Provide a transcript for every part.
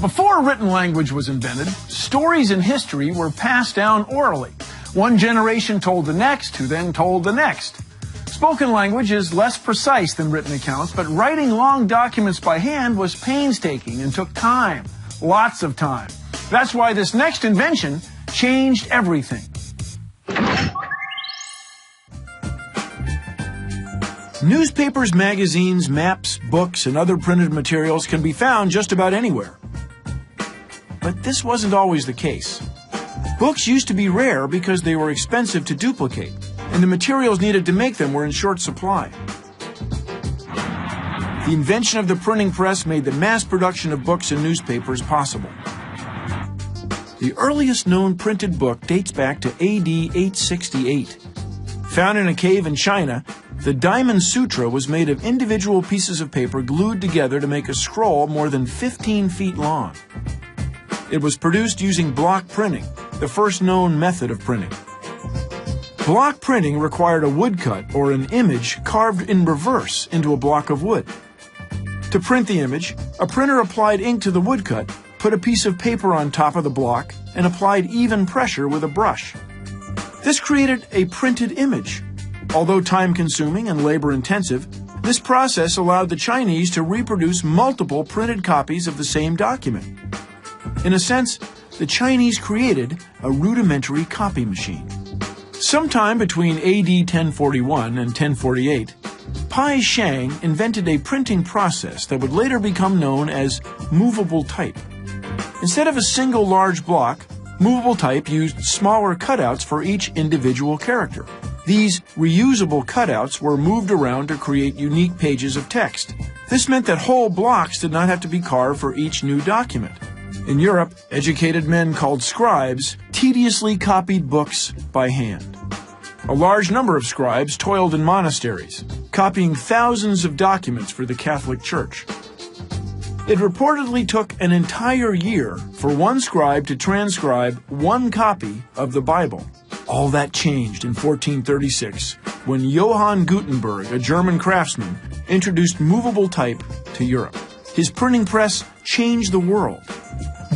Before written language was invented, stories in history were passed down orally. One generation told the next, who then told the next. Spoken language is less precise than written accounts, but writing long documents by hand was painstaking and took time, lots of time. That's why this next invention changed everything. Newspapers, magazines, maps, books, and other printed materials can be found just about anywhere. But this wasn't always the case. Books used to be rare because they were expensive to duplicate, and the materials needed to make them were in short supply. The invention of the printing press made the mass production of books and newspapers possible. The earliest known printed book dates back to AD 868. Found in a cave in China, the Diamond Sutra was made of individual pieces of paper glued together to make a scroll more than 15 feet long. It was produced using block printing, the first known method of printing. Block printing required a woodcut or an image carved in reverse into a block of wood. To print the image, a printer applied ink to the woodcut, put a piece of paper on top of the block, and applied even pressure with a brush. This created a printed image. Although time-consuming and labor-intensive, this process allowed the Chinese to reproduce multiple printed copies of the same document. In a sense, the Chinese created a rudimentary copy machine. Sometime between AD 1041 and 1048, Pai Shang invented a printing process that would later become known as movable type. Instead of a single large block, movable type used smaller cutouts for each individual character. These reusable cutouts were moved around to create unique pages of text. This meant that whole blocks did not have to be carved for each new document. In Europe, educated men called scribes tediously copied books by hand. A large number of scribes toiled in monasteries, copying thousands of documents for the Catholic Church. It reportedly took an entire year for one scribe to transcribe one copy of the Bible. All that changed in 1436 when Johann Gutenberg, a German craftsman, introduced movable type to Europe. His printing press changed the world.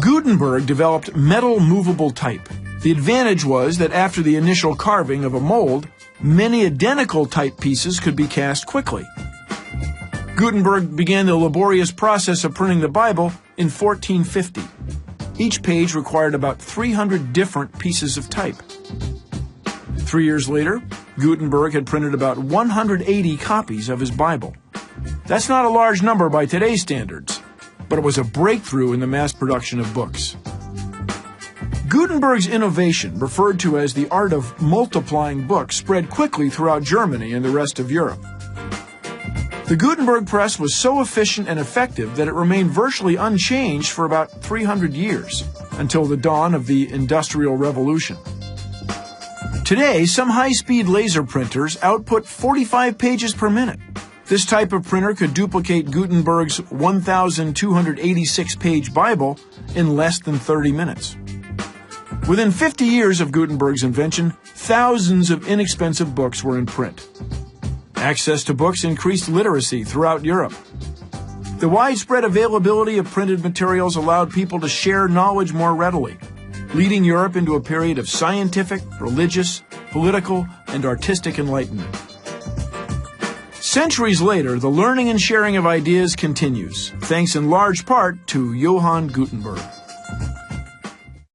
Gutenberg developed metal movable type. The advantage was that after the initial carving of a mold, many identical type pieces could be cast quickly. Gutenberg began the laborious process of printing the Bible in 1450. Each page required about 300 different pieces of type. 3 years later, Gutenberg had printed about 180 copies of his Bible. That's not a large number by today's standards, but it was a breakthrough in the mass production of books. Gutenberg's innovation, referred to as the art of multiplying books, spread quickly throughout Germany and the rest of Europe. The Gutenberg press was so efficient and effective that it remained virtually unchanged for about 300 years, until the dawn of the Industrial Revolution. Today, some high-speed laser printers output 45 pages per minute. This type of printer could duplicate Gutenberg's 1,286-page Bible in less than 30 minutes. Within 50 years of Gutenberg's invention, thousands of inexpensive books were in print. Access to books increased literacy throughout Europe. The widespread availability of printed materials allowed people to share knowledge more readily, leading Europe into a period of scientific, religious, political, and artistic enlightenment. Centuries later, the learning and sharing of ideas continues, thanks in large part to Johann Gutenberg.